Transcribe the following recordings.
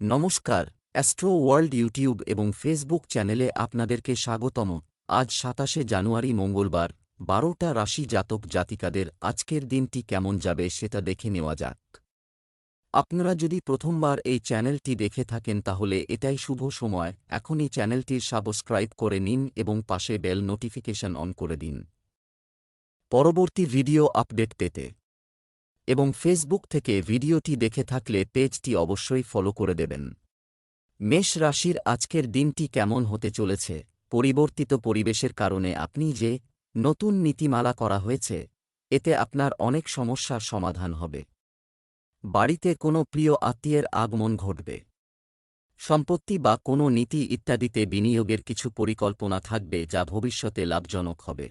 নমস্কার, astro world YouTube এবং Facebook চ্যানেলে আপনাদেরকে স্বাগতম। আজ ২৭শে জানুয়ারি মঙ্গলবার, ১২টা রাশি জাতক জাতিকাদের আজকের দিনটি কেমন যাবে সেটা দেখে নেওয়া যাক। আপনারা যদি প্রথমবার এই চ্যানেলটি দেখে থাকেন তাহলে এটাই শুভ সময়, এখনই চ্যানেলটির সাবস্ক্রাইব করে নিন এবং পাশে বেল নোটিফিকেশন অন করে দিন পরবর্তী ভিডিও আপডেট পেতে। এবং ফেসবুক থেকে ভিডিওটি দেখে থাকলে পেজটি অবশ্যই ফলো করে দেবেন। মেষ রাশির আজকের দিনটি কেমন হতে চলেছে? পরিবর্তিত পরিবেশের কারণে আপনি যে নতুন নীতিমালা করা হয়েছে, এতে আপনার অনেক সমস্যার সমাধান হবে। বাড়িতে কোনো প্রিয় আত্মীয়ের আগমন ঘটবে। সম্পত্তি বা কোনো নীতি ইত্যাদিতে বিনিয়োগের কিছু পরিকল্পনা থাকবে যা ভবিষ্যতে লাভজনক হবে।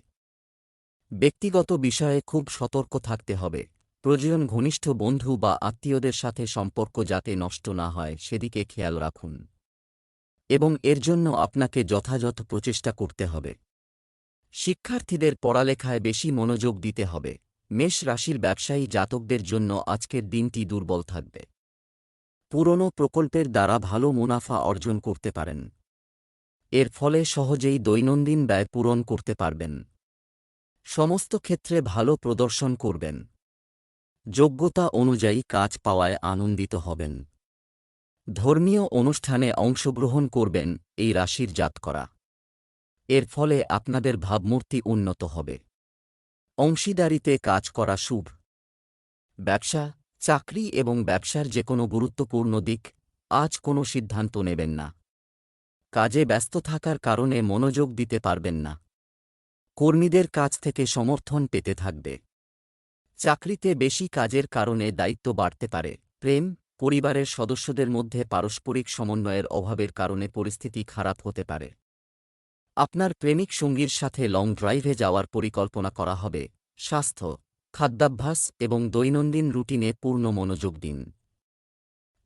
ব্যক্তিগত বিষয়ে খুব সতর্ক থাকতে হবে। প্রয়োজন ঘনিষ্ঠ বন্ধু বা আত্মীয়দের সাথে সম্পর্ক যাতে নষ্ট না হয় সেদিকে খেয়াল রাখুন এবং এর জন্য আপনাকে যথাযথ প্রচেষ্টা করতে হবে। শিক্ষার্থীদের পড়ালেখায় বেশি মনোযোগ দিতে হবে। মেষ রাশির ব্যবসায়ী জাতকদের জন্য আজকের দিনটি দুর্বল থাকবে। পুরনো প্রকল্পের দ্বারা ভালো মুনাফা অর্জন করতে পারেন। এর ফলে সহজেই দৈনন্দিন ব্যয় পূরণ করতে পারবেন। সমস্ত ক্ষেত্রে ভালো প্রদর্শন করবেন। যোগ্যতা অনুযায়ী কাজ পাওয়ায় আনন্দিত হবেন। ধর্মীয় অনুষ্ঠানে অংশগ্রহণ করবেন এই রাশির জাতকরা। এর ফলে আপনাদের ভাবমূর্তি উন্নত হবে। অংশীদারিতে কাজ করা শুভ। ব্যবসা, চাকরি এবং ব্যবসার যে কোনো গুরুত্বপূর্ণ দিক, আজ কোনো সিদ্ধান্ত নেবেন না। কাজে ব্যস্ত থাকার কারণে মনোযোগ দিতে পারবেন না। কর্মীদের কাছ থেকে সমর্থন পেতে থাকবে। চাকরিতে বেশি কাজের কারণে দায়িত্ব বাড়তে পারে। প্রেম, পরিবারের সদস্যদের মধ্যে পারস্পরিক সমন্বয়ের অভাবের কারণে পরিস্থিতি খারাপ হতে পারে। আপনার প্রেমিক সঙ্গীর সাথে লং ড্রাইভে যাওয়ার পরিকল্পনা করা হবে। স্বাস্থ্য, খাদ্যাভ্যাস এবং দৈনন্দিন রুটিনে পূর্ণ মনোযোগ দিন।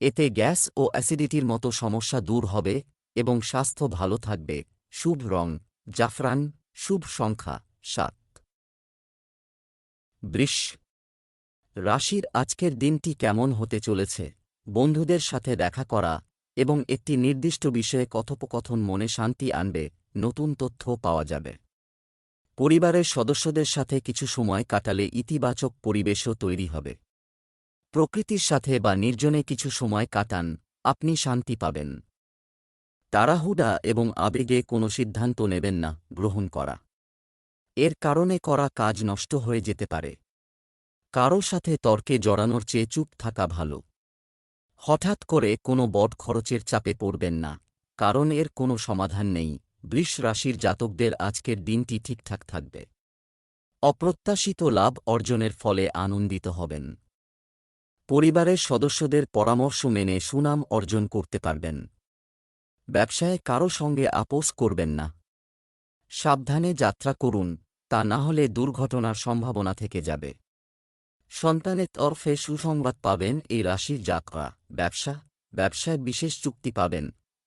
এতে গ্যাস ও অ্যাসিডিটির মতো সমস্যা দূর হবে এবং স্বাস্থ্য ভালো থাকবে। শুভ রং জাফরান, শুভ সংখ্যা ৭। বৃষ রাশির আজকের দিনটি কেমন হতে চলেছে? বন্ধুদের সাথে দেখা করা এবং একটি নির্দিষ্ট বিষয়ে কথোপকথন মনে শান্তি আনবে। নতুন তথ্য পাওয়া যাবে। পরিবারের সদস্যদের সাথে কিছু সময় কাটালে ইতিবাচক পরিবেশও তৈরি হবে। প্রকৃতির সাথে বা নির্জনে কিছু সময় কাটান, আপনি শান্তি পাবেন। তাড়াহুড়া এবং আবেগে কোনো সিদ্ধান্ত নেবেন না। গ্রহণ করা এর কারণে করা কাজ নষ্ট হয়ে যেতে পারে। কারো সাথে তর্কে জড়ানোর চেয়ে চুপ থাকা ভালো। হঠাৎ করে কোনো বড় খরচের চাপে পড়বেন না, কারণ এর কোনো সমাধান নেই। বৃষ রাশির জাতকদের আজকের দিনটি ঠিকঠাক থাকবে। অপ্রত্যাশিত লাভ অর্জনের ফলে আনন্দিত হবেন। পরিবারের সদস্যদের পরামর্শ মেনে সুনাম অর্জন করতে পারবেন। ব্যবসায় কারো সঙ্গে আপোস করবেন না। সাবধানে যাত্রা করুন, তা না হলে দুর্ঘটনার সম্ভাবনা থেকে যাবে। সন্তানের তরফে সুসংবাদ পাবেন এই রাশির জাতকরা। ব্যবসায় বিশেষ চুক্তি পাবেন,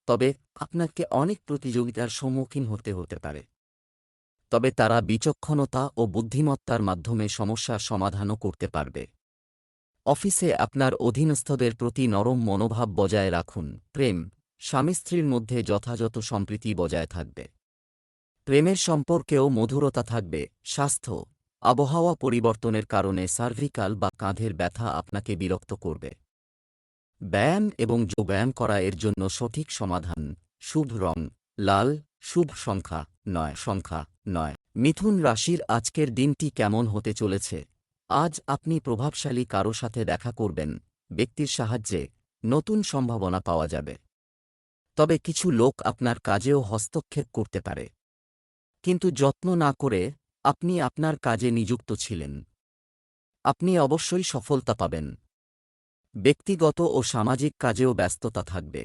তবে আপনাকে অনেক প্রতিযোগিতার সম্মুখীন হতে পারে। তবে তারা বিচক্ষণতা ও বুদ্ধিমত্তার মাধ্যমে সমস্যার সমাধানও করতে পারবে। অফিসে আপনার অধীনস্থদের প্রতি নরম মনোভাব বজায় রাখুন। প্রেম, স্বামী স্ত্রীর মধ্যে যথাযথ সম্প্রীতি বজায় থাকবে। প্রেমের সম্পর্কেও মধুরতা থাকবে। স্বাস্থ্য, আবহাওয়া পরিবর্তনের কারণে সার্ভিকাল বা কাঁধের ব্যথা আপনাকে বিরক্ত করবে। ব্যায়াম এবং যোগব্যায়াম করা এর জন্য সঠিক সমাধান। শুভ রং লাল, শুভ সংখ্যা ৯। মিথুন রাশির আজকের দিনটি কেমন হতে চলেছে? আজ আপনি প্রভাবশালী কারো সাথে দেখা করবেন। ব্যক্তির সাহায্যে নতুন সম্ভাবনা পাওয়া যাবে। তবে কিছু লোক আপনার কাজেও হস্তক্ষেপ করতে পারে, কিন্তু যত্ন না করে আপনি আপনার কাজে নিযুক্ত ছিলেন। আপনি অবশ্যই সফলতা পাবেন। ব্যক্তিগত ও সামাজিক কাজেও ব্যস্ততা থাকবে।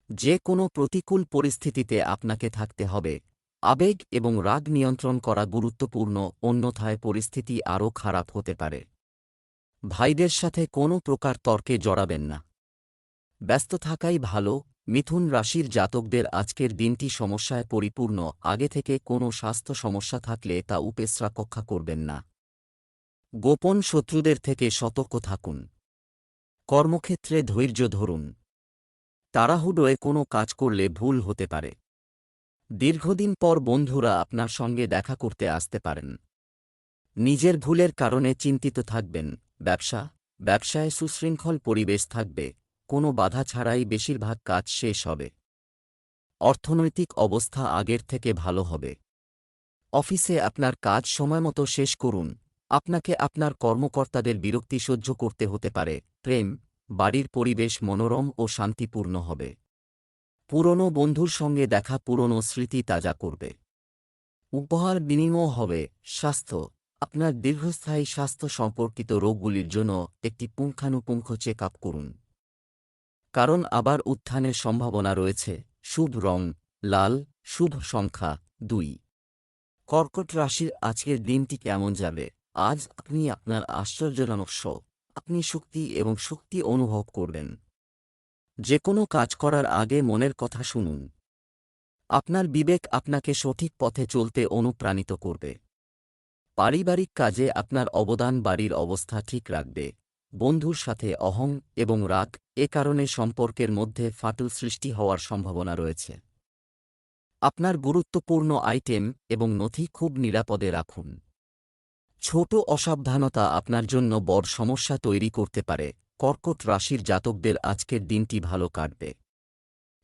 যে কোনো প্রতিকূল পরিস্থিতিতে আপনাকে থাকতে হবে। আবেগ এবং রাগ নিয়ন্ত্রণ করা গুরুত্বপূর্ণ, অন্যথায় পরিস্থিতি আরও খারাপ হতে পারে। ভাইদের সাথে কোনো প্রকার তর্কে জড়াবেন না। ব্যস্ত থাকাই ভালো। মিথুন রাশির জাতকদের আজকের দিনটি সমস্যায় পরিপূর্ণ। আগে থেকে কোনো স্বাস্থ্য সমস্যা থাকলে তা উপেক্ষা করবেন না। গোপন শত্রুদের থেকে সতর্ক থাকুন। কর্মক্ষেত্রে ধৈর্য ধরুন। তাড়াহুড়োয় কোনো কাজ করলে ভুল হতে পারে। দীর্ঘদিন পর বন্ধুরা আপনার সঙ্গে দেখা করতে আসতে পারেন। নিজের ভুলের কারণে চিন্তিত থাকবেন। ব্যবসায় সুশৃঙ্খল পরিবেশ থাকবে, কোনো বাধা ছাড়াই বেশিরভাগ কাজ শেষ হবে। অর্থনৈতিক অবস্থা আগের থেকে ভালো হবে। অফিসে আপনার কাজ সময়মতো শেষ করুন। আপনাকে আপনার কর্মকর্তাদের বিরক্তি সহ্য করতে হতে পারে। বাড়ির পরিবেশ মনোরম ও শান্তিপূর্ণ হবে। পুরনো বন্ধুর সঙ্গে দেখা পুরনো স্মৃতি তাজা করবে। উপহার বিনিময় হবে। আপনার দীর্ঘস্থায়ী স্বাস্থ্য সম্পর্কিত রোগগুলির জন্য একটি পুঙ্খানুপুঙ্খ চেক আপ করুন, কারণ আবার উত্থানের সম্ভাবনা রয়েছে। শুভ রং লাল, শুভ সংখ্যা 2। কর্কট রাশির আজকের দিনটি কেমন যাবে? আজ আপনি আপনার আশ্চর্যজনক আপনি শক্তি অনুভব করবেন। যে কোনো কাজ করার আগে মনের কথা শুনুন। আপনার বিবেক আপনাকে সঠিক পথে চলতে অনুপ্রাণিত করবে। পারিবারিক কাজে আপনার অবদান বাড়ির অবস্থা ঠিক রাখবে। বন্ধুর সাথে অহং এবং রাগ কারণে সম্পর্কের মধ্যে ফাটল সৃষ্টি হওয়ার সম্ভাবনা রয়েছে। আপনার গুরুত্বপূর্ণ আইটেম এবং নথি খুব নিরাপদে রাখুন। ছোট অসাবধানতা আপনার জন্য বড় সমস্যা তৈরি করতে পারে। কর্কট রাশির জাতকদের আজকের দিনটি ভালো কাটবে।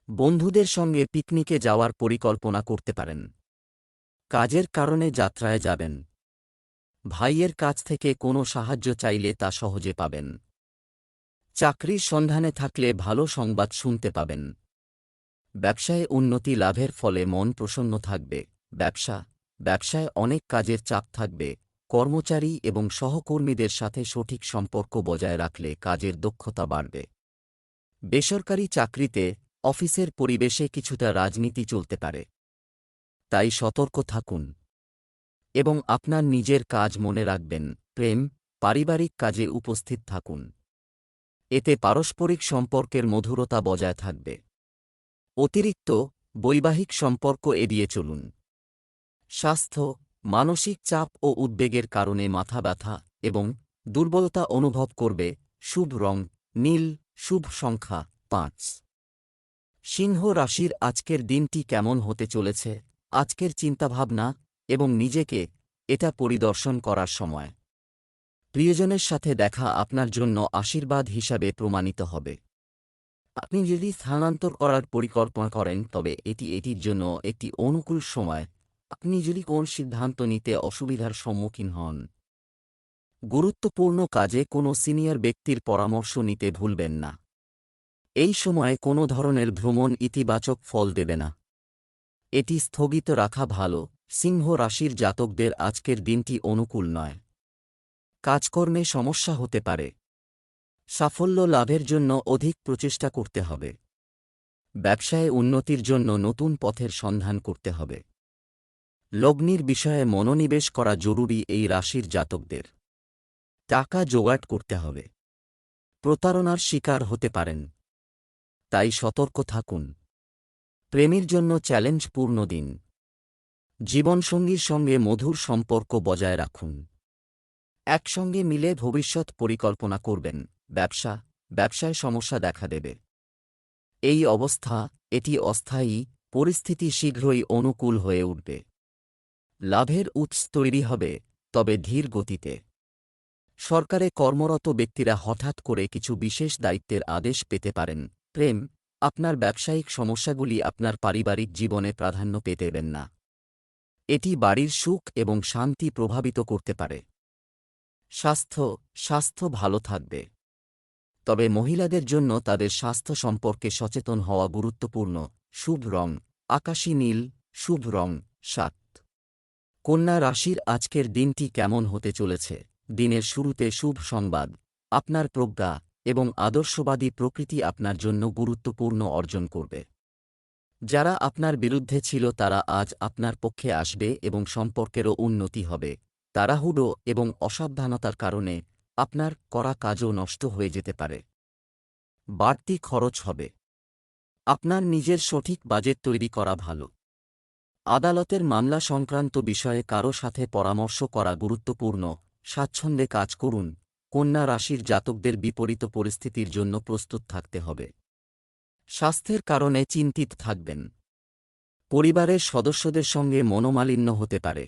বন্ধুদের সঙ্গে পিকনিকে যাওয়ার পরিকল্পনা করতে পারেন। কাজের কারণে যাত্রায় যাবেন। ভাইয়ের কাছ থেকে কোনো সাহায্য চাইলে তা সহজে পাবেন। চাকরির সন্ধানে থাকলে ভালো সংবাদ শুনতে পাবেন। ব্যবসায় উন্নতি লাভের ফলে মন প্রসন্ন থাকবে। ব্যবসায় অনেক কাজের চাপ থাকবে। কর্মচারী এবং সহকর্মীদের সাথে সঠিক সম্পর্ক বজায় রাখলে কাজের দক্ষতা বাড়বে। বেসরকারি চাকরিতে অফিসের পরিবেশে কিছুটা রাজনীতি চলতে পারে, তাই সতর্ক থাকুন এবং আপনার নিজের কাজ মনে রাখবেন। পারিবারিক কাজে উপস্থিত থাকুন। এতে পারস্পরিক সম্পর্কের মধুরতা বজায় থাকবে। অতিরিক্ত বৈবাহিক সম্পর্ক এড়িয়ে চলুন। স্বাস্থ্য মানসিক চাপ ও উদ্বেগের কারণে মাথা ব্যথা এবং দুর্বলতা অনুভব করবে। শুভ রং নীল, শুভ সংখ্যা 5। সিংহ রাশির আজকের দিনটি কেমন হতে চলেছে? আজকের চিন্তাভাবনা এবং নিজেকে এটা পরিদর্শন করার সময়। প্রিয়জনের সাথে দেখা আপনার জন্য আশীর্বাদ হিসাবে প্রমাণিত হবে। আপনি যদি স্থানান্তর করার পরিকল্পনা করেন তবে এটির জন্য একটি অনুকূল সময়। আপনি যদি কোন সিদ্ধান্ত নিতে অসুবিধার সম্মুখীন হন, গুরুত্বপূর্ণ কাজে কোনো সিনিয়র ব্যক্তির পরামর্শ নিতে ভুলবেন না। এই সময়ে কোনো ধরনের ভ্রমণ ইতিবাচক ফল দেবে না, এটি স্থগিত রাখা ভালো। সিংহ রাশির জাতকদের আজকের দিনটি অনুকূল নয়। কাজকর্মে সমস্যা হতে পারে। সাফল্য লাভের জন্য অধিক প্রচেষ্টা করতে হবে। ব্যবসায় উন্নতির জন্য নতুন পথের সন্ধান করতে হবে। লগ্নির বিষয়ে মনোনিবেশ করা জরুরি এই রাশির জাতকদের। টাকা জোগাড় করতে হবে। প্রতারণার শিকার হতে পারেন, তাই সতর্ক থাকুন। প্রেমের জন্য চ্যালেঞ্জপূর্ণ দিন। জীবনসঙ্গীর সঙ্গে মধুর সম্পর্ক বজায় রাখুন। একসঙ্গে মিলে ভবিষ্যৎ পরিকল্পনা করবেন। ব্যবসায় সমস্যা দেখা দেবে। এই অবস্থা এটি অস্থায়ী, পরিস্থিতি শীঘ্রই অনুকূল হয়ে উঠবে। লাভের উৎস তৈরি হবে, তবে ধীর গতিতে। সরকারে কর্মরত ব্যক্তিরা হঠাৎ করে কিছু বিশেষ দায়িত্বের আদেশ পেতে পারেন। আপনার ব্যবসায়িক সমস্যাগুলি আপনার পারিবারিক জীবনে প্রাধান্য পেতে দেবেন না। এটি বাড়ির সুখ এবং শান্তি প্রভাবিত করতে পারে। স্বাস্থ্য ভালো থাকবে, তবে মহিলাদের জন্য তাদের স্বাস্থ্য সম্পর্কে সচেতন হওয়া গুরুত্বপূর্ণ। শুভ রং আকাশী নীল, শুভ রং 7। কন্যা রাশির আজকের দিনটি কেমন হতে চলেছে? দিনের শুরুতে শুভ সংবাদ। আপনার প্রজ্ঞা এবং আদর্শবাদী প্রকৃতি আপনার জন্য গুরুত্বপূর্ণ অর্জন করবে। যারা আপনার বিরুদ্ধে ছিল তারা আজ আপনার পক্ষে আসবে এবং সম্পর্কেরও উন্নতি হবে। তাড়াহুড়ো এবং অসাবধানতার কারণে আপনার করা কাজও নষ্ট হয়ে যেতে পারে। বাড়তি খরচ হবে। আপনার নিজের সঠিক বাজেট তৈরি করা ভালো। আদালতের মামলা সংক্রান্ত বিষয়ে কারো সাথে পরামর্শ করা গুরুত্বপূর্ণ। স্বাচ্ছন্দ্যে কাজ করুন। কন্যা রাশির জাতকদের বিপরীত পরিস্থিতির জন্য প্রস্তুত থাকতে হবে। স্বাস্থ্যের কারণে চিন্তিত থাকবেন। পরিবারের সদস্যদের সঙ্গে মনোমালিন্য হতে পারে।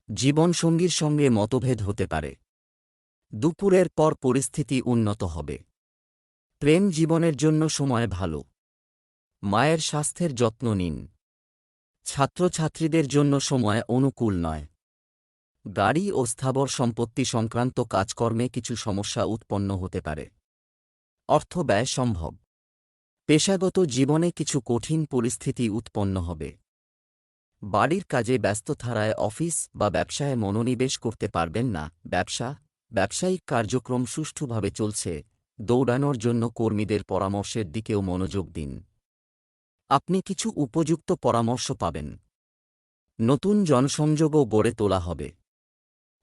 জীবনসঙ্গীর সঙ্গে মতভেদ হতে পারে। দুপুরের পর পরিস্থিতি উন্নত হবে। প্রেম জীবনের জন্য সময় ভালো। মায়ের স্বাস্থ্যের যত্ন নিন। ছাত্রছাত্রীদের জন্য সময় অনুকূল নয়। গাড়ি ও স্থাবর সম্পত্তি সংক্রান্ত কাজকর্মে কিছু সমস্যা উৎপন্ন হতে পারে। অর্থ ব্যয় সম্ভব। পেশাগত জীবনে কিছু কঠিন পরিস্থিতি উৎপন্ন হবে। বাড়ির কাজে ব্যস্ত থাকায় অফিস বা ব্যবসায় মনোনিবেশ করতে পারবেন না। ব্যবসায়িক কার্যক্রম সুষ্ঠুভাবে চলছে। দৌড়ানোর জন্য কর্মীদের পরামর্শের দিকেও মনোযোগ দিন। আপনি কিছু উপযুক্ত পরামর্শ পাবেন। নতুন জনসংযোগও গড়ে তোলা হবে।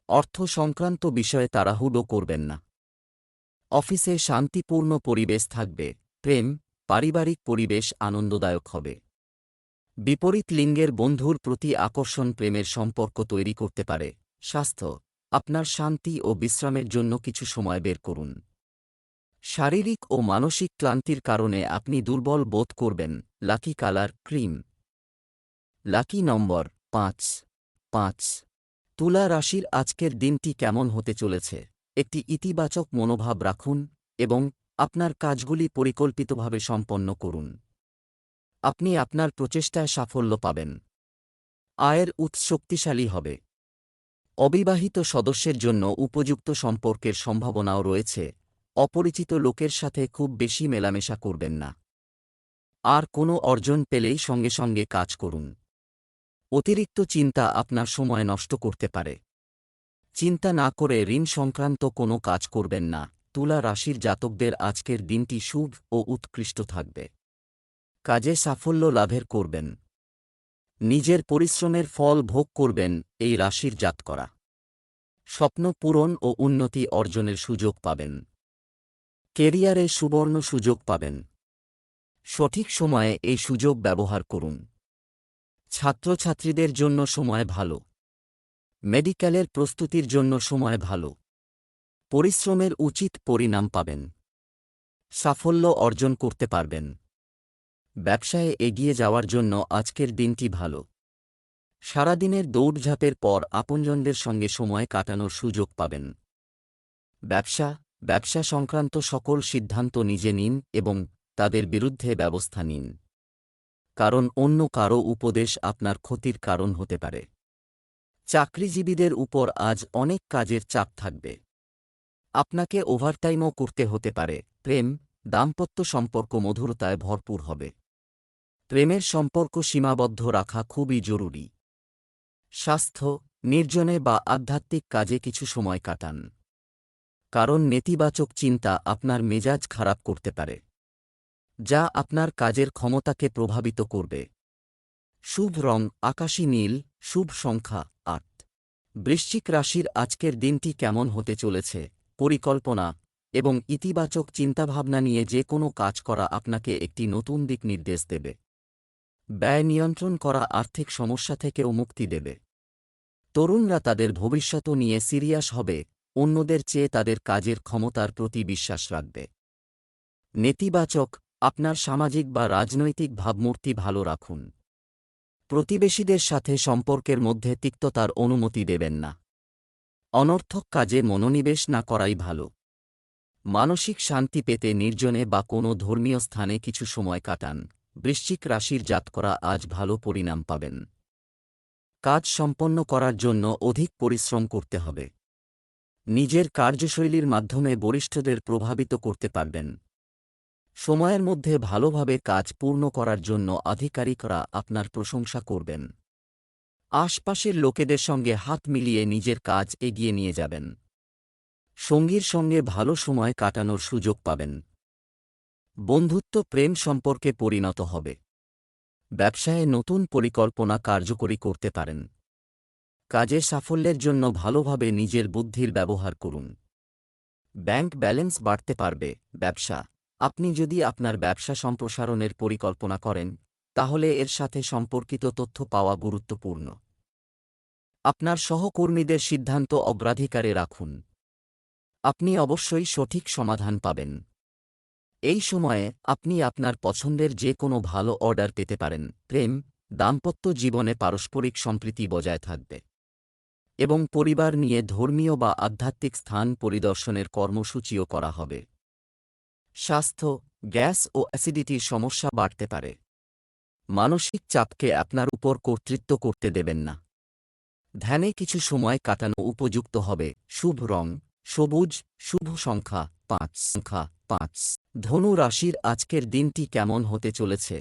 অর্থ সংক্রান্ত বিষয়ে তাড়াহুড়ো করবেন না। অফিসে শান্তিপূর্ণ পরিবেশ থাকবে। প্রেম, পারিবারিক পরিবেশ আনন্দদায়ক হবে। বিপরীত লিঙ্গের বন্ধুর প্রতি আকর্ষণ প্রেমের সম্পর্ক তৈরি করতে পারে। স্বাস্থ্য, আপনার শান্তি ও বিশ্রামের জন্য কিছু সময় বের করুন। শারীরিক ও মানসিক ক্লান্তির কারণে আপনি দুর্বল বোধ করবেন। Lucky colour cream. লাকি নম্বর 5। তুলা রাশির আজকের দিনটি কেমন হতে চলেছে? একটি ইতিবাচক মনোভাব রাখুন এবং আপনার কাজগুলি পরিকল্পিতভাবে সম্পন্ন করুন। আপনি আপনার প্রচেষ্টায় সাফল্য পাবেন। আয়ের উৎস শক্তিশালী হবে। অবিবাহিত সদস্যের জন্য উপযুক্ত সম্পর্কের সম্ভাবনাও রয়েছে। অপরিচিত লোকের সাথে খুব বেশি মেলামেশা করবেন না। আর কোনো অর্জন পেলেই সঙ্গে সঙ্গে কাজ করুন। অতিরিক্ত চিন্তা আপনার সময় নষ্ট করতে পারে। চিন্তা না করে ঋণ সংক্রান্ত কোনো কাজ করবেন না। তুলা রাশির জাতকদের আজকের দিনটি শুভ ও উৎকৃষ্ট থাকবে। কাজে সাফল্য লাভের করবেন। নিজের পরিশ্রমের ফল ভোগ করবেন এই রাশির জাতকরা। স্বপ্ন পূরণ ও উন্নতি অর্জনের সুযোগ পাবেন। কেরিয়ারে সুবর্ণ সুযোগ পাবেন। সঠিক সময়ে এই সুযোগ ব্যবহার করুন। ছাত্রছাত্রীদের জন্য সময় ভালো। মেডিকেলের প্রস্তুতির জন্য সময় ভালো। পরিশ্রমের উচিত পরিণাম পাবেন। সাফল্য অর্জন করতে পারবেন। ব্যবসায়ে এগিয়ে যাওয়ার জন্য আজকের দিনটি ভালো। সারাদিনের দৌড়ঝাঁপের পর আপনজনদের সঙ্গে সময় কাটানোর সুযোগ পাবেন। ব্যবসা সংক্রান্ত সকল সিদ্ধান্ত নিজে নিন এবং তাদের বিরুদ্ধে ব্যবস্থা নিন। কারণ অন্য কারও উপদেশ আপনার ক্ষতির কারণ হতে পারে। চাকরিজীবীদের উপর আজ অনেক কাজের চাপ থাকবে। আপনাকে ওভারটাইমও করতে হতে পারে। প্রেম, দাম্পত্য সম্পর্ক মধুরতায় ভরপুর হবে। প্রেমের সম্পর্ক সীমাবদ্ধ রাখা খুবই জরুরি। স্বাস্থ্য, নির্জনে বা আধ্যাত্মিক কাজে কিছু সময় কাটান। কারণ নেতিবাচক চিন্তা আপনার মেজাজ খারাপ করতে পারে, যা আপনার কাজের ক্ষমতাকে প্রভাবিত করবে। শুভ রং আকাশী নীল। শুভ সংখ্যা 8। বৃশ্চিক রাশির আজকের দিনটি কেমন হতে চলেছে? পরিকল্পনা এবং ইতিবাচক চিন্তাভাবনা নিয়ে যে কোনো কাজ করা আপনাকে একটি নতুন দিক নির্দেশ দেবে। ব্যয় নিয়ন্ত্রণ করা আর্থিক সমস্যা থেকেও মুক্তি দেবে। তরুণরা তাদের ভবিষ্যৎ নিয়ে সিরিয়াস হবে। অন্যদের চেয়ে তাদের কাজের ক্ষমতার প্রতি বিশ্বাস রাখবে। নেতিবাচক, আপনার সামাজিক বা রাজনৈতিক ভাবমূর্তি ভালো রাখুন। প্রতিবেশীদের সাথে সম্পর্কের মধ্যে তিক্ততার অনুমতি দেবেন না। অনর্থক কাজে মনোনিবেশ না করাই ভালো। মানসিক শান্তি পেতে নির্জনে বা কোনো ধর্মীয় স্থানে কিছু সময় কাটান। বৃশ্চিক রাশির জাতকরা আজ ভালো পরিণাম পাবেন। কাজ সম্পন্ন করার জন্য অধিক পরিশ্রম করতে হবে। নিজের কার্যশৈলীর মাধ্যমে বরিষ্ঠদের প্রভাবিত করতে পারবেন। সময়ের মধ্যে ভালোভাবে কাজ পূর্ণ করার জন্য আধিকারিকরা আপনার প্রশংসা করবেন। আশপাশের লোকেদের সঙ্গে হাত মিলিয়ে নিজের কাজ এগিয়ে নিয়ে যাবেন। সঙ্গীর সঙ্গে ভালো সময় কাটানোর সুযোগ পাবেন। বন্ধুত্ব প্রেম সম্পর্কে পরিণত হবে। ব্যবসায়ে নতুন পরিকল্পনা কার্যকরী করতে পারেন। কাজে সাফল্যের জন্য ভালোভাবে নিজের বুদ্ধির ব্যবহার করুন। ব্যাংক ব্যালেন্স বাড়তে পারবে। আপনি যদি আপনার ব্যবসা সম্প্রসারণের পরিকল্পনা করেন, তাহলে এর সাথে সম্পর্কিত তথ্য পাওয়া গুরুত্বপূর্ণ। আপনার সহকর্মীদের সিদ্ধান্ত অগ্রাধিকারে রাখুন। আপনি অবশ্যই সঠিক সমাধান পাবেন। এই সময়ে আপনি আপনার পছন্দের যে কোনো ভালো অর্ডার পেতে পারেন। প্রেম, দাম্পত্য জীবনে পারস্পরিক সম্প্রীতি বজায় থাকবে এবং পরিবার নিয়ে ধর্মীয় বা আধ্যাত্মিক স্থান পরিদর্শনের কর্মসূচিও করা হবে। স্বাস্থ্য, গ্যাস ও অ্যাসিডিটির সমস্যা বাড়তে পারে। মানসিক চাপকে আপনার উপর কর্তৃত্ব করতে দেবেন না। ধ্যানে কিছু সময় কাটানো উপযুক্ত হবে। শুভ রং সবুজ, শুভ সংখ্যা ৫। ধনু রাশির আজকের দিনটি কেমন হতে চলেছে?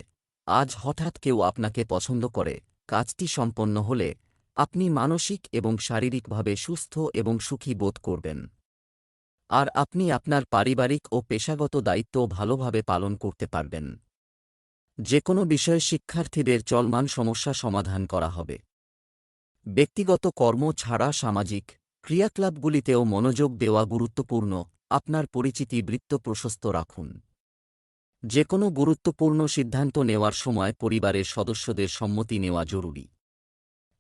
আজ হঠাৎ কেউ আপনাকে পছন্দ করে, কাজটি সম্পন্ন হলে আপনি মানসিক এবং শারীরিকভাবে সুস্থ এবং সুখী বোধ করবেন। আর আপনি আপনার পারিবারিক ও পেশাগত দায়িত্ব ভালোভাবে পালন করতে পারবেন। যে কোনো বিষয়ে শিক্ষার্থীদের চলমান সমস্যা সমাধান করা হবে। ব্যক্তিগত কর্ম ছাড়া সামাজিক ক্রিয়াকলাপগুলিতেও মনোযোগ দেওয়া গুরুত্বপূর্ণ। আপনার পরিচিতি বৃত্ত প্রশস্ত রাখুন। যে কোনো গুরুত্বপূর্ণ সিদ্ধান্ত নেওয়ার সময় পরিবারের সদস্যদের সম্মতি নেওয়া জরুরি।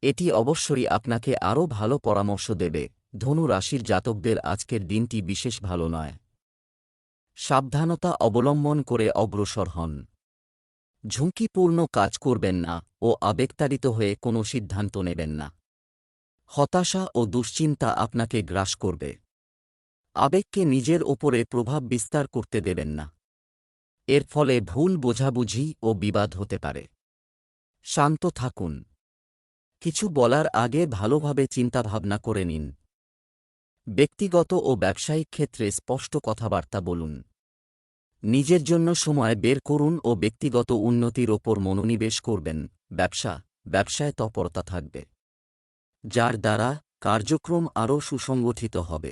এটি অবশ্যই আপনাকে আরও ভালো পরামর্শ দেবে। ধনু রাশির জাতকদের আজকের দিনটি বিশেষ ভালো নয়। সাবধানতা অবলম্বন করে অগ্রসর হন। ঝুঁকিপূর্ণ কাজ করবেন না ও আবেগতাড়িত হয়ে কোনো সিদ্ধান্ত নেবেন না। হতাশা ও দুশ্চিন্তা আপনাকে গ্রাস করবে। আবেগকে নিজের ওপরে প্রভাব বিস্তার করতে দেবেন না। এর ফলে ভুল বোঝাবুঝি ও বিবাদ হতে পারে। শান্ত থাকুন। কিছু বলার আগে ভালোভাবে চিন্তাভাবনা করে নিন। ব্যক্তিগত ও ব্যবসায়িক ক্ষেত্রে স্পষ্ট কথাবার্তা বলুন। নিজের জন্য সময় বের করুন ও ব্যক্তিগত উন্নতির ওপর মনোনিবেশ করবেন। ব্যবসায় তৎপরতা থাকবে, যার দ্বারা কার্যক্রম আরও সুসংগঠিত হবে।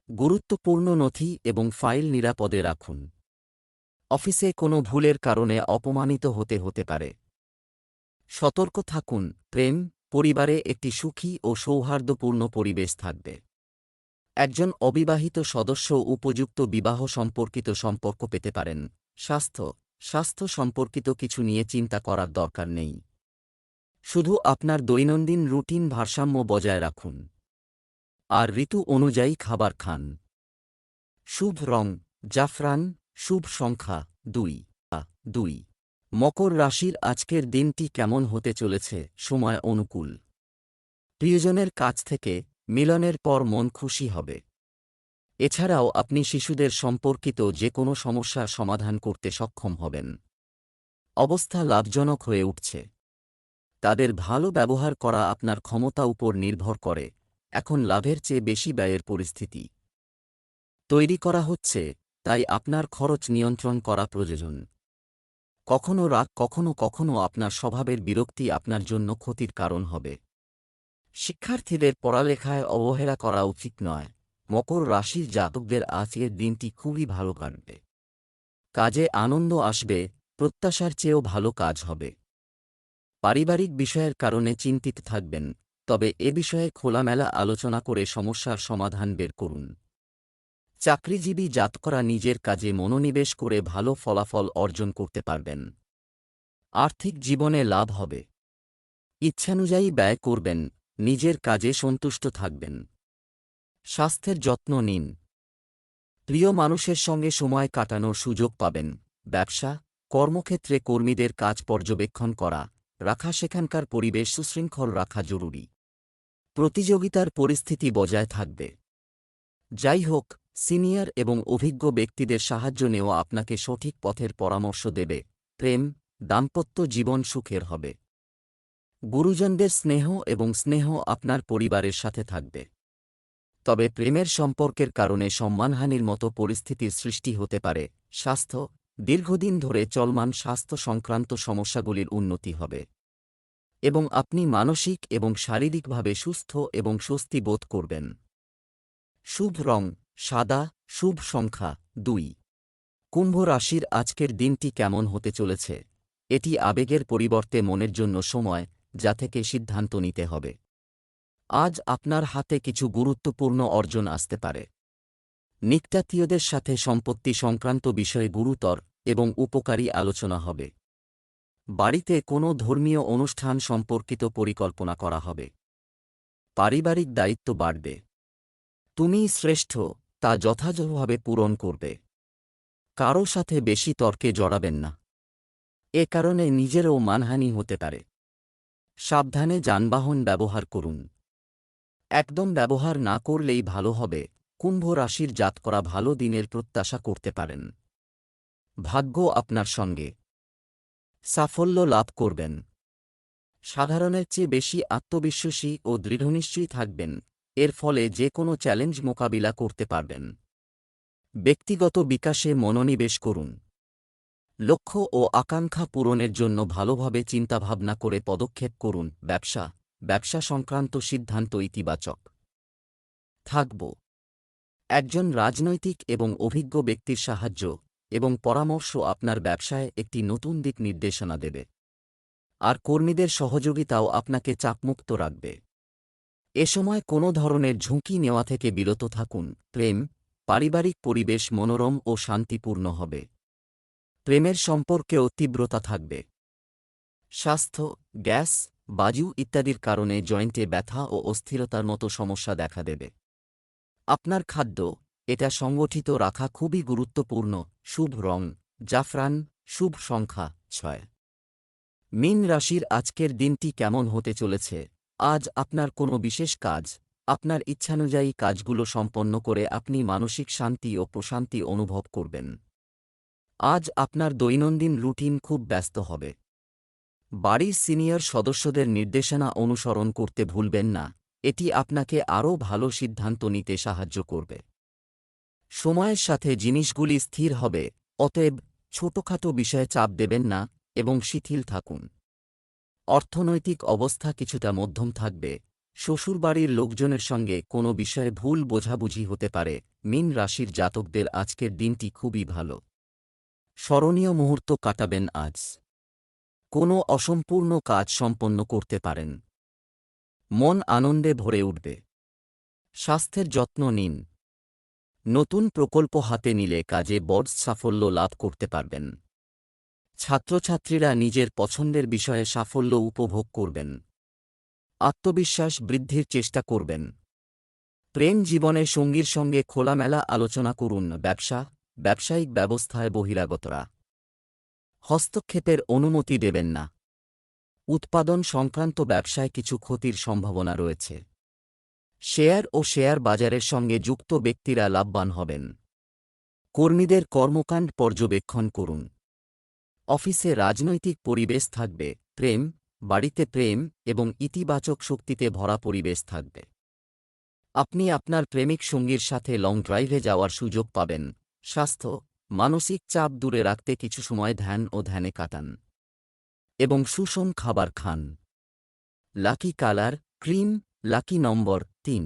গুরুত্বপূর্ণ নথি এবং ফাইল নিরাপদে রাখুন। অফিসে কোনো ভুলের কারণে অপমানিত হতে পারে। সতর্ক থাকুন। প্রেম, পরিবারে একটি সুখী ও সৌহার্দ্যপূর্ণ পরিবেশ থাকবে। একজন অবিবাহিত সদস্য উপযুক্ত বিবাহ সম্পর্কিত সম্পর্ক পেতে পারেন। স্বাস্থ্য সম্পর্কিত কিছু নিয়ে চিন্তা করার দরকার নেই। শুধু আপনার দৈনন্দিন রুটিন ভারসাম্য বজায় রাখুন আর ঋতু অনুযায়ী খাবার খান। শুভ রং জাফরান, শুভ সংখ্যা ২। মকর রাশির আজকের দিনটি কেমন হতে চলেছে? সময় অনুকূল। প্রিয়জনের কাছ থেকে মিলনের পর মন খুশি হবে। এছাড়াও আপনি শিশুদের সম্পর্কিত যে কোনো সমস্যার সমাধান করতে সক্ষম হবেন। অবস্থা লাভজনক হয়ে উঠছে। তাদের ভালো ব্যবহার করা আপনার ক্ষমতা উপর নির্ভর করে। এখন লাভের চেয়ে বেশি ব্যয়ের পরিস্থিতি তৈরি করা হচ্ছে, তাই আপনার খরচ নিয়ন্ত্রণ করা প্রয়োজন। কখনো রাগ, কখনো আপনার স্বভাবের বিরক্তি আপনার জন্য ক্ষতির কারণ হবে। শিক্ষার্থীদের পড়ালেখায় অবহেলা করা উচিত নয়। মকর রাশির জাতকদের আজকের দিনটি খুবই ভালো কাটবে। কাজে আনন্দ আসবে, প্রত্যাশার চেয়েও ভালো কাজ হবে। পারিবারিক বিষয়ের কারণে চিন্তিত থাকবেন, তবে এ বিষয়ে খোলামেলা আলোচনা করে সমস্যার সমাধান বের করুন। চাকরিজীবী জাতকরা নিজের কাজে মনোনিবেশ করে ভালো ফলাফল অর্জন করতে পারবেন। আর্থিক জীবনে লাভ হবে। ইচ্ছানুযায়ী ব্যয় করবেন, নিজের কাজে সন্তুষ্ট থাকবেন। স্বাস্থ্যের যত্ন নিন। প্রিয় মানুষের সঙ্গে সময় কাটানোর সুযোগ পাবেন। কর্মক্ষেত্রে কর্মীদের কাজ পর্যবেক্ষণ রাখা সেখানকার পরিবেশ সুশৃঙ্খল রাখা জরুরি। প্রতিযোগিতার পরিস্থিতি বজায় থাকবে। যাই হোক, সিনিয়র এবং অভিজ্ঞ ব্যক্তিদের সাহায্য নেওয়া আপনাকে সঠিক পথের পরামর্শ দেবে। প্রেম, দাম্পত্য জীবন সুখের হবে। গুরুজনদের স্নেহ আপনার পরিবারের সাথে থাকবে। তবে প্রেমের সম্পর্কের কারণে সম্মানহানির মতো পরিস্থিতির সৃষ্টি হতে পারে। স্বাস্থ্য, দীর্ঘদিন ধরে চলমান স্বাস্থ্য সংক্রান্ত সমস্যাগুলির উন্নতি হবে এবং আপনি মানসিক এবং শারীরিকভাবে সুস্থ এবং স্বস্তি বোধ করবেন। শুভ রং সাদা, শুভ সংখ্যা ২। কুম্ভ রাশির আজকের দিনটি কেমন হতে চলেছে? এটি আবেগের পরিবর্তে মনের জন্য সময়, যা থেকে সিদ্ধান্ত নিতে হবে। আজ আপনার হাতে কিছু গুরুত্বপূর্ণ অর্জন আসতে পারে। নিকটাত্মীয়দের সাথে সম্পত্তি সংক্রান্ত বিষয়ে গুরুতর এবং উপকারী আলোচনা হবে। বাড়িতে কোনো ধর্মীয় অনুষ্ঠান সম্পর্কিত পরিকল্পনা করা হবে। পারিবারিক দায়িত্ব বাড়বে। তুমিই শ্রেষ্ঠ, তা যথাযথভাবে পূরণ করবে। কারও সাথে বেশি তর্কে জড়াবেন না। এ কারণে নিজেরও মানহানি হতে পারে। সাবধানে যানবাহন ব্যবহার করুন। একদম ব্যবহার না করলেই ভালো হবে। কুম্ভ রাশির জাতকরা ভালো দিনের প্রত্যাশা করতে পারেন। ভাগ্য আপনার সঙ্গে। সাফল্য লাভ করবেন। সাধারণের চেয়ে বেশি আত্মবিশ্বাসী ও দৃঢ়নিশ্চয়ী থাকবেন। এর ফলে যে কোনো চ্যালেঞ্জ মোকাবিলা করতে পারবেন। ব্যক্তিগত বিকাশে মনোনিবেশ করুন। লক্ষ্য ও আকাঙ্ক্ষা পূরণের জন্য ভালোভাবে চিন্তাভাবনা করে পদক্ষেপ করুন। ব্যবসা সংক্রান্ত সিদ্ধান্ত ইতিবাচক থাকব। একজন রাজনৈতিক এবং অভিজ্ঞ ব্যক্তির সাহায্য এবং পরামর্শ আপনার ব্যবসায় একটি নতুন দিক নির্দেশনা দেবে। আর কর্মীদের সহযোগিতাও আপনাকে চাপমুক্ত রাখবে। এ সময় কোনো ধরনের ঝুঁকি নেওয়া থেকে বিরত থাকুন। পারিবারিক পরিবেশ মনোরম ও শান্তিপূর্ণ হবে। প্রেমের সম্পর্কেও তীব্রতা থাকবে। স্বাস্থ্য, গ্যাস, বায়ু ইত্যাদির কারণে জয়েন্টে ব্যথা ও অস্থিরতার মতো সমস্যা দেখা দেবে। আপনার খাদ্য, এটা সংগঠিত রাখা খুবই গুরুত্বপূর্ণ। শুভ রং জাফরান, শুভ সংখ্যা 6। মীন রাশির আজকের দিনটি কেমন হতে চলেছে? আজ আপনার কোনো বিশেষ কাজ, আপনার ইচ্ছানুযায়ী কাজগুলো সম্পন্ন করে আপনি মানসিক শান্তি ও প্রশান্তি অনুভব করবেন। আজ আপনার দৈনন্দিন রুটিন খুব ব্যস্ত হবে। বাড়ির সিনিয়র সদস্যদের নির্দেশনা অনুসরণ করতে ভুলবেন না। এটি আপনাকে আরও ভালো সিদ্ধান্ত নিতে সাহায্য করবে। সময়ের সাথে জিনিসগুলি স্থির হবে, অতএব ছোটখাটো বিষয়ে চাপ দেবেন না এবং শিথিল থাকুন। অর্থনৈতিক অবস্থা কিছুটা মধ্যম থাকবে। শ্বশুরবাড়ির লোকজনের সঙ্গে কোনো বিষয়ে ভুল বোঝাবুঝি হতে পারে। মীন রাশির জাতকদের আজকের দিনটি খুবই ভালো। স্মরণীয় মুহূর্ত কাটাবেন আজ। কোনো অসম্পূর্ণ কাজ সম্পন্ন করতে পারেন। মন আনন্দে ভরে উঠবে। স্বাস্থ্যের যত্ন নিন। নতুন প্রকল্প হাতে নিলে কাজে বড় সাফল্য লাভ করতে পারবেন। ছাত্রছাত্রীরা নিজের পছন্দের বিষয়ে সাফল্য উপভোগ করবেন। আত্মবিশ্বাস বৃদ্ধির চেষ্টা করবেন। প্রেম জীবনে সঙ্গীর সঙ্গে খোলামেলা আলোচনা করুন। ব্যবসায়িক ব্যবস্থায় বহিরাগতরা হস্তক্ষেপের অনুমতি দেবেন না। উৎপাদন সংক্রান্ত ব্যবসায় কিছু ক্ষতির সম্ভাবনা রয়েছে। শেয়ার ও শেয়ার বাজারের সঙ্গে যুক্ত ব্যক্তিরা লাভবান হবেন। কর্মীদের কর্মকাণ্ড পর্যবেক্ষণ করুন। অফিসে রাজনৈতিক পরিবেশ থাকবে। বাড়িতে প্রেম এবং ইতিবাচক শক্তিতে ভরা পরিবেশ থাকবে। আপনি আপনার প্রেমিক সঙ্গীর সাথে লং ড্রাইভে যাওয়ার সুযোগ পাবেন। স্বাস্থ্য, মানসিক চাপ দূরে রাখতে কিছু সময় ধ্যানে কাটান এবং সুষম খাবার খান। Lucky colour cream, lucky number 3।